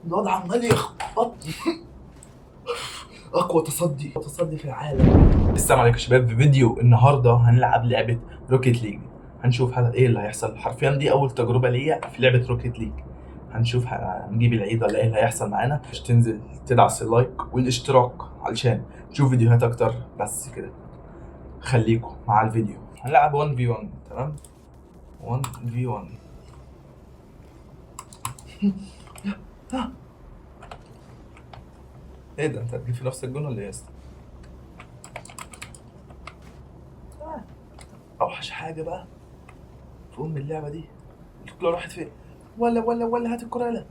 الواد عمال يخبط. اقوى تصدي في العالم. السلام عليكم يا شباب، في فيديو النهارده هنلعب لعبه روكيت ليج. هنشوف ايه اللي هيحصل. حرفيا دي اول تجربه ليا في لعبه روكيت ليج. هنشوف هنجيب العيد ولا ايه اللي هيحصل معانا. مش تنزل تدعس اللايك والاشتراك علشان تشوف فيديوهات اكتر. بس كده، خليكم مع الفيديو. هنلعب 1v1. تمام، 1v1. ايه ده، انت هتجيب في نفس الجون ولا ايه يا اسطى؟ اوحش حاجه بقى في اللعبه دي، الكوره راحت فين؟ ولا هات الكوره. يلا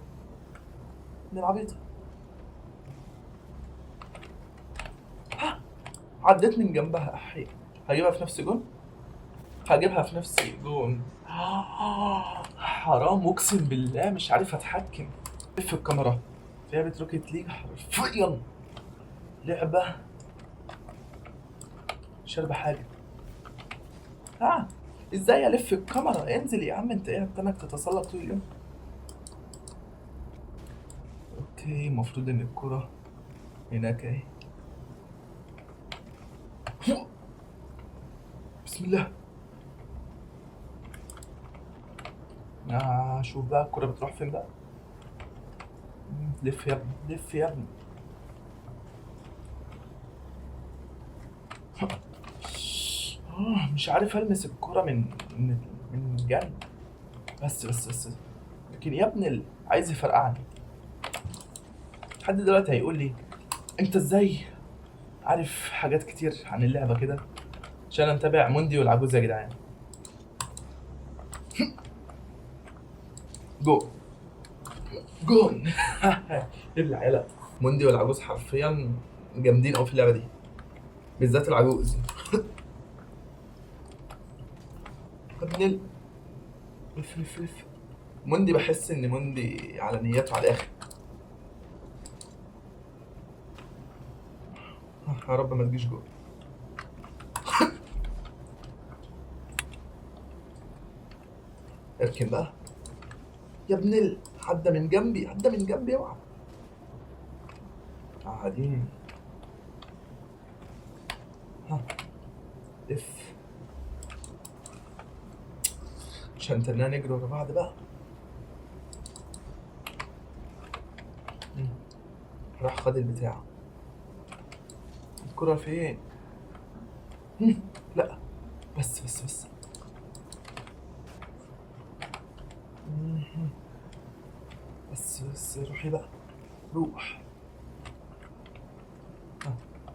من العبيطه. ها، عديت من جنبها. احي، هجيبها في نفس جون. هجيبها في نفس جون. حرام، اقسم بالله مش عارف اتحكم في الكاميرا. في لعبه روكيت ليج حرفيا لعبه شاربه حاجه. ها، ازاي الف الكاميرا؟ انزل يا عم، انت ايه بتنك تتسلق طول اليوم؟ اوكي، المفروض ان الكرة هناك اهي. بسم الله. شوف بقى الكرة بتروح فين بقى. لف يا ابني، لف يا ابني. مش عارف المس الكرة من من جنب. بس لكن يا ابني عايز يفرقعني. لحد دلوقتي هيقول لي انت ازاي عارف حاجات كتير عن اللعبة كده؟ عشان انا متابع موندي والعجوز يا جدعان. جو جون. ابلع يلا. موندي والعجوز حرفيا جامدين قوي في اللعبة دي، بالذات العجوز. ابن لف. موندي، بحس ان موندي على نياته على الاخر. يا رب ما تجيش جول. اركن بقى يا ابن عدى من جنبي، عدى من جنبي، اوعى. قاعدين. ها، لف. عشان تننا نجري ورا بعض بقى. راح خد البتاع. الكرة فين؟ لا، بس. بس روحي بقى، روح.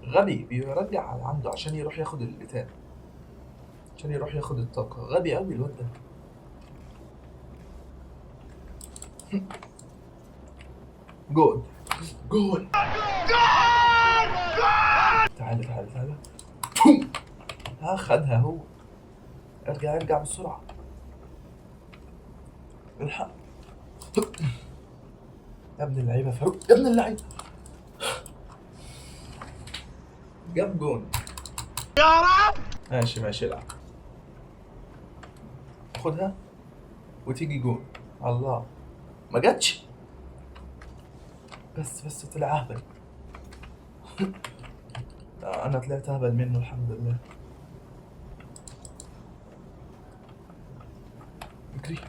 غبي، بيرجع على عنده عشان يروح ياخد البتاع، عشان يروح ياخد الطاقة. غبي قوي الواد ده. جول جول. تعالى. ها، خدها هو. ارجع بسرعة. الحق يا ابن اللعيبة، فاروق يا ابن اللعيبة. جاب جون. ماشي العب. خدها وتيجي جون. الله، ما جاتش. بس طلع اهبل. انا طلعت اهبل منه الحمد لله. اجري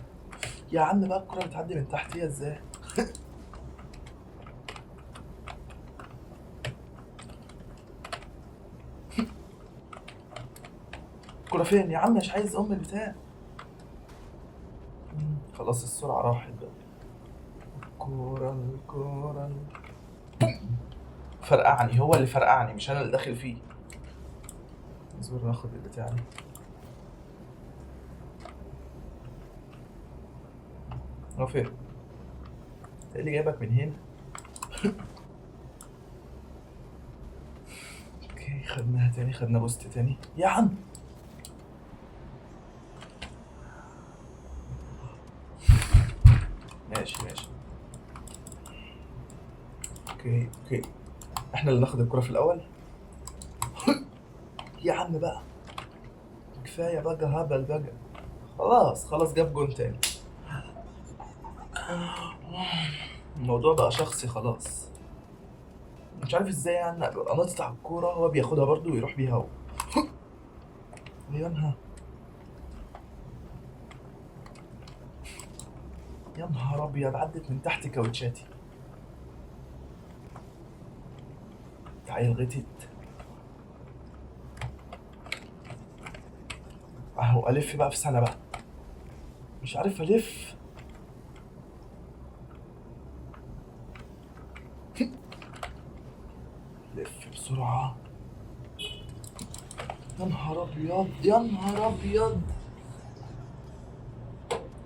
يا عم بقى، الكرة بتعدي من تحتيها ازاي؟ الكرة فين يا عم؟ مش عايز البتاع. خلاص السرعة راحت بقى. الكورة فرقعني، هو اللي فرقعني مش انا اللي داخل فيه. اصبر ناخد البتاع دي. هو فين؟ ايه اللي جايبك من هنا؟ اوكي، خدناها تاني، خدنا بوست تاني يا عم. ماشي. اوكي، احنا اللي ناخد الكرة في الاول. يا عم بقى، كفاية بقى هبل بقى. خلاص جاب جون تاني. الموضوع بقى شخصي خلاص. مش عارف ازاي يعني ابقى نطت على الكورة هو بياخدها برضه ويروح بيها هو. يا يا نهار ابيض، عدت من تحت كاوتشاتي. تعال غتت اهو. الف بقى في سنة بقى، مش عارف الف. لف بسرعة. يا نهار ابيض يا نهار ابيض،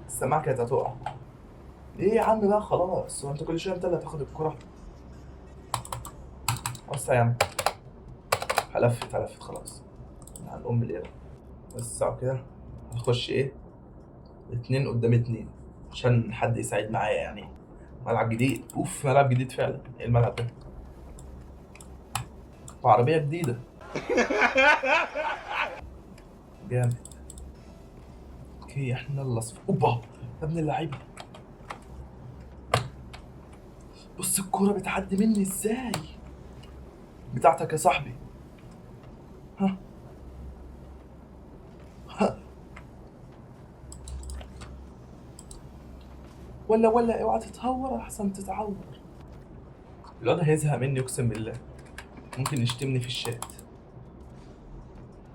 السماعة كانت هتقع. ايه يا عم بقى خلاص، هو انت كل شوية انت اللي هتاخد الكرة؟ بص يا عم، هلفت خلاص. على الام القرد. بس كده هنخش ايه، 2 قدام 2 عشان حد يساعد معايا يعني. ملعب جديد، اوف ملعب جديد فعلا. ايه الملعب ده؟ وعربية جديدة. جامد. اوكي احنا الاصفر. اوبا يا ابن اللعيبة، بص الكورة بتعدي مني ازاي. بتاعتك يا صاحبي. ها ها. ولا اوعى تتهور احسن تتعور. الواد هيزهق مني اقسم بالله، ممكن يشتمني في الشات.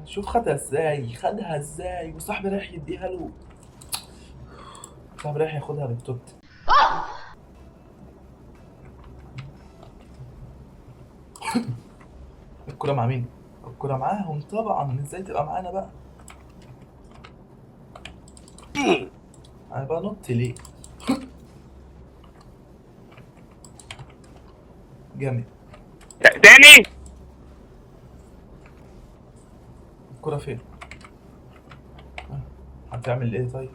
شوف خدها ازاي وصاحبي رايح يديها له. صاحبي رايح ياخدها بالتوت. الكرة مع مين؟ الكرة معاهم طبعا، ازاي تبقى معانا بقى؟ انا بقى نط ليه؟ جامد. تاني. الكرة فين؟ هتعمل ايه طيب؟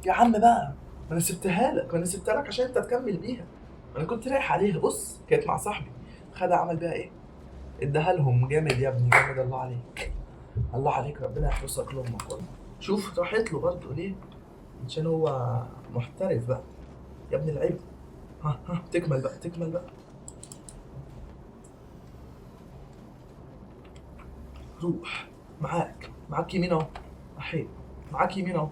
يا عم بقى، ما انا سبتها لك عشان انت تكمل بيها. انا كنت رايح عليها، بص كانت مع صاحبي، خدها عمل بيها ايه؟ اداها لهم. جامد يا ابني جامد، الله عليك. الله عليك، ربنا يحفظك لامك والله. شوف راحت له برضه ليه؟ عشان هو محترف بقى يا ابن العيب. ها تكمل بقى. روح. معاك يمين اهو. احي، معاك يمين اهو.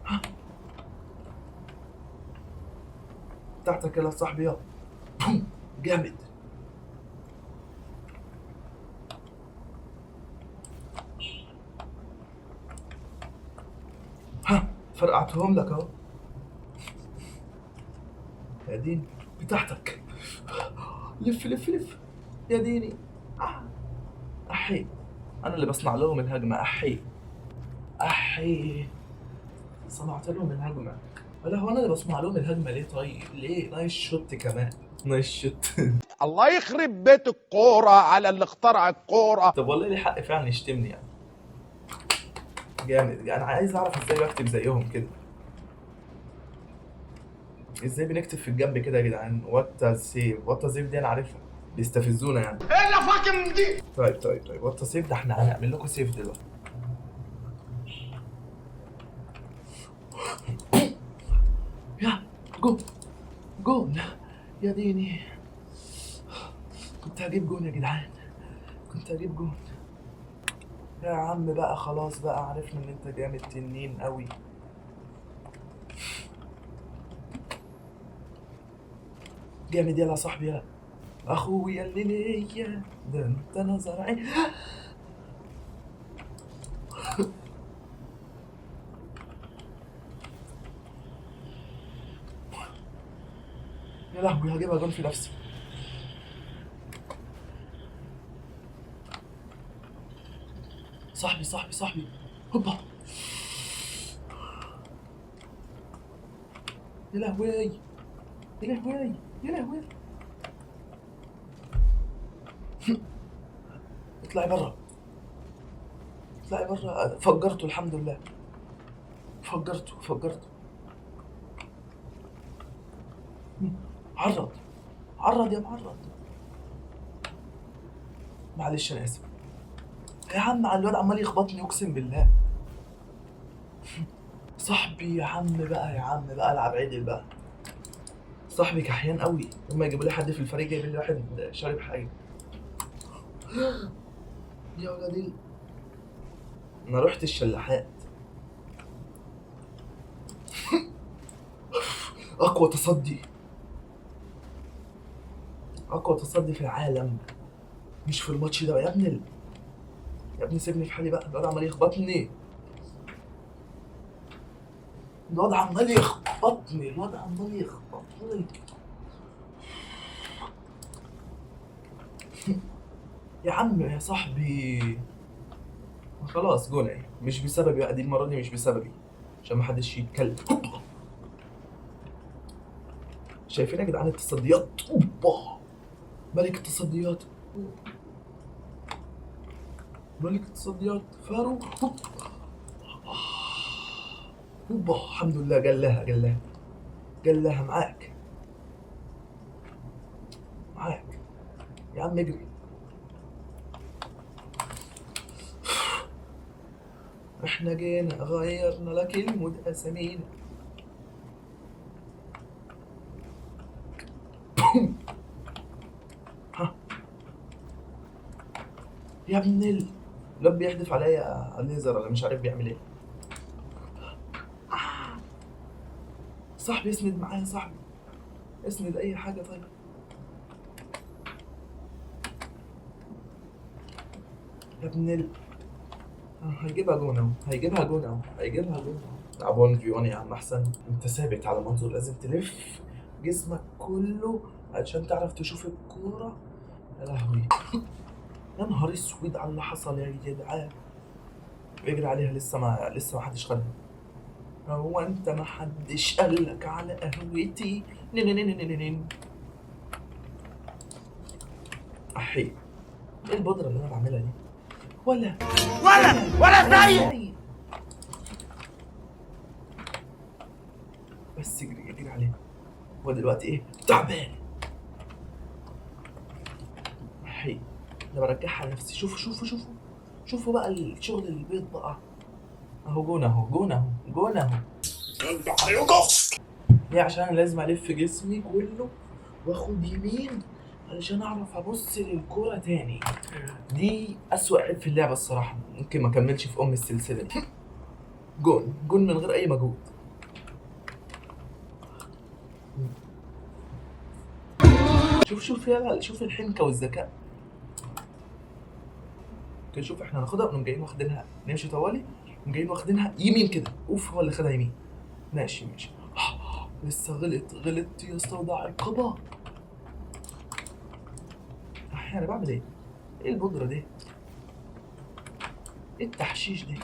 ها بتاعتك يلا صاحبي يلا. بوم. جامد. ها فرقعتهم لك اهو. يا ديني بتاعتك. لف يا ديني. احي، انا اللي بصنع لهم الهجمه. احي صنعت لهم الهجمه. ولا هو انا اللي بصنع لهم الهجمه ليه؟ طيب ليه؟ نايس شوت كمان، نايس شوت. الله يخرب بيت الكورة على اللي اخترع الكورة. طب والله ليه حق فعلا يشتمني يعني. جامد. انا عايز اعرف ازاي بكتب زيهم كده. ازاي بنكتب في الجنب كده يا جدعان؟ وات سيف دي انا عارفها، بيستفزونا يعني. ايه اللي فاكم دي؟ طيب وات سيف ده احنا هنعمل لكم سيف دلوقتي. يا جون يا ديني. كنت هجيب جون يا جدعان، كنت هجيب جون. يا عم بقى خلاص بقى، عرفنا ان انت جامد تنين قوي. جامد يلا يا صاحبي يلا. اخويا اللي ليا ده انت نظر عين. يا لهوي هجيبها جون في نفسي. صاحبي هوبا. يا لهوي يا لهوي يا لهوي. اطلعي بره. فجرته الحمد لله. فجرته. عرض يا معرض. معلش انا اسف يا عم، على الواد عمال يخبطني اقسم بالله. صاحبي يا عم بقى، يا عم بقى العب عدل بقى. صاحبي كحيان قوي، لما يجيبوا لي حد في الفريق جايب لي واحد شارب حاجه. يا ولدي انا رحت الشلاحات. اقوى تصدي، اقوى تصدي في العالم، مش في الماتش ده يا ابني يا ابني سيبني في حالي بقى، الواد عمال يخبطني، الواد عمال يخبطني، الواد عمال يخبطني. يا عم يا صاحبي خلاص جون اهي، مش بسببي بقى، دي المره دي مش بسببي، عشان ما حدش يتكلم. شايفين يا جدعان التصديات؟ اوبا ملك التصديات، ملك التصديات فاروق. اوبا الحمد لله، جلها جلها جلها. معاك معاك يا عم اجري. احنا جينا غيرنا لك المود اسامينا. ها يا ابن الواد بيحدف عليا الليزر ولا مش عارف بيعمل ايه. صاحبي اسند معايا يا صاحبي، اسند اي حاجه طيب. يا ابن هيجيبها جون اهو، هيجيبها جون اهو، هيجيبها جون اهو. العب 1 في 1 يا عم احسن، انت ثابت على منظور، لازم تلف جسمك كله علشان تعرف تشوف الكوره. يا لهوي يا نهار اسود على اللي حصل يا جدعان. بيجري عليها، لسه ما حدش خدها. هو انت ما حدش قالك على قهوتي؟ نين. احي ايه البودره اللي انا بعملها دي؟ ولا زي. بس اجري عليها، هو دلوقتي ايه تعبان. احي انا برجعها لنفسي. شوفوا بقى الشغل البيض بقى. اهو جون اهو جون اهو جون اهو. ليه؟ عشان انا لازم الف جسمي كله واخد يمين علشان اعرف ابص للكوره تاني. دي اسوأ عيب في اللعبه الصراحه، ممكن ما اكملش في السلسله دي. جون من غير اي مجهود. شوف يلا، شوف الحنكه والذكاء. شوف احنا هناخدها ونقوم جايين واخدينها، نمشي طوالي ونقوم جايين واخدينها يمين كده. اوف هو اللي خدها يمين. ماشي لسه غلط يا اسطى، ده عقابه. انا بعمل ايه؟ ايه البودره دي؟ ايه التحشيش دي؟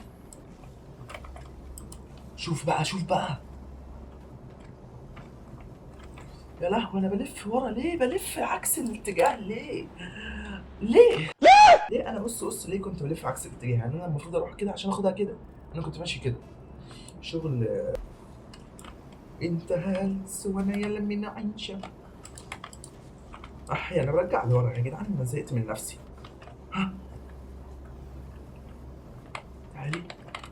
شوف بقى يا لهوي انا بلف ورا ليه؟ بلف عكس الاتجاه ليه؟ انا بص ليه كنت بلف عكس الاتجاه؟ يعني انا المفروض اروح كده عشان اخدها كده، انا كنت ماشي كده. شغل انتهى السوانة يلا من عيشة. احيانا برجع لورا يا جدعان، انا زهقت من نفسي. ها تعالي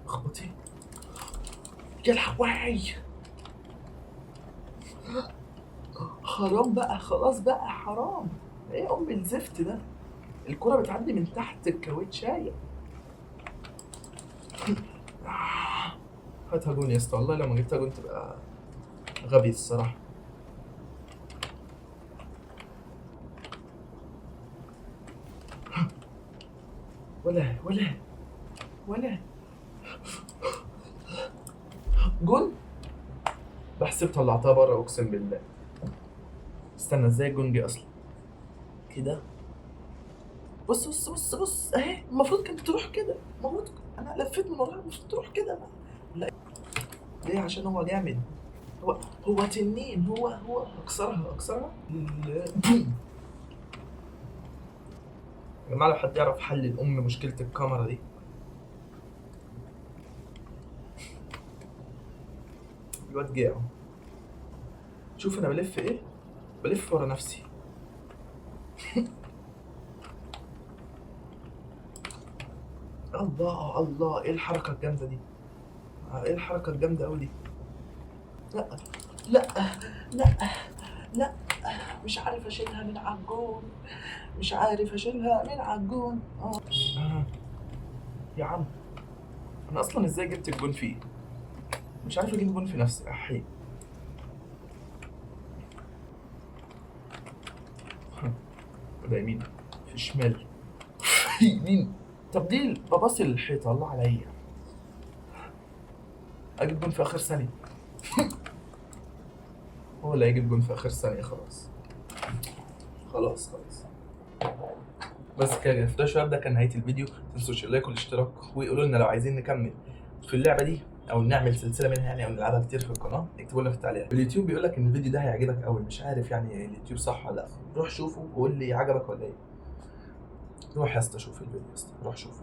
اخبطي يا لهوي. حرام بقى، خلاص بقى حرام. ايه ام الزفت ده؟ الكرة بتعدي من تحت الكاوتشاية. هاتها جون يا اسطى، والله لو ما جبتها جون تبقى غبي الصراحة. ولا جون. بحسب طلعتها بره اقسم بالله. استنى ازاي الجون جه اصلا كده؟ بص اهي، المفروض كانت تروح كده، المفروض انا لفيت من وراها، المفروض تروح كده. لا ليه؟ عشان هو جامد، هو تنين، هو اكسرها. يا جماعه لو حد يعرف حل الام مشكله الكاميرا دي. الواد جه اهو. شوف انا بلف ايه، بلف ورا نفسي. الله ايه الحركه الجامده دي؟ ايه الحركه الجامده قوي دي؟ لا لا لا لا، مش عارف اشيلها من على الجون، مش عارف اشيلها من على الجون. يا عم انا اصلا ازاي جبت الجون فيه؟ مش عارف اجيب جون في نفسي احي. ده يمين، في شمال، في يمين. طب دي ببصي للحيطه، الله عليا. اجيب جون في اخر ثانيه. هو اللي هيجيب جون في اخر ثانيه. خلاص خلاص خلاص. بس كده في الشباب، ده كان نهايه الفيديو. متنسوش اللايك والاشتراك، ويقولوا لنا لو عايزين نكمل في اللعبه دي او نعمل سلسله منها يعني، او نلعبها كتير في القناه. اكتبوا لنا في التعليقات. اليوتيوب بيقول لك ان الفيديو ده هيعجبك قوي، مش عارف يعني اليوتيوب صح ولا لا. روح شوفه وقول لي عجبك ولا ايه. روح يا اسطى شوف الفيديو يا اسطى، روح شوفه.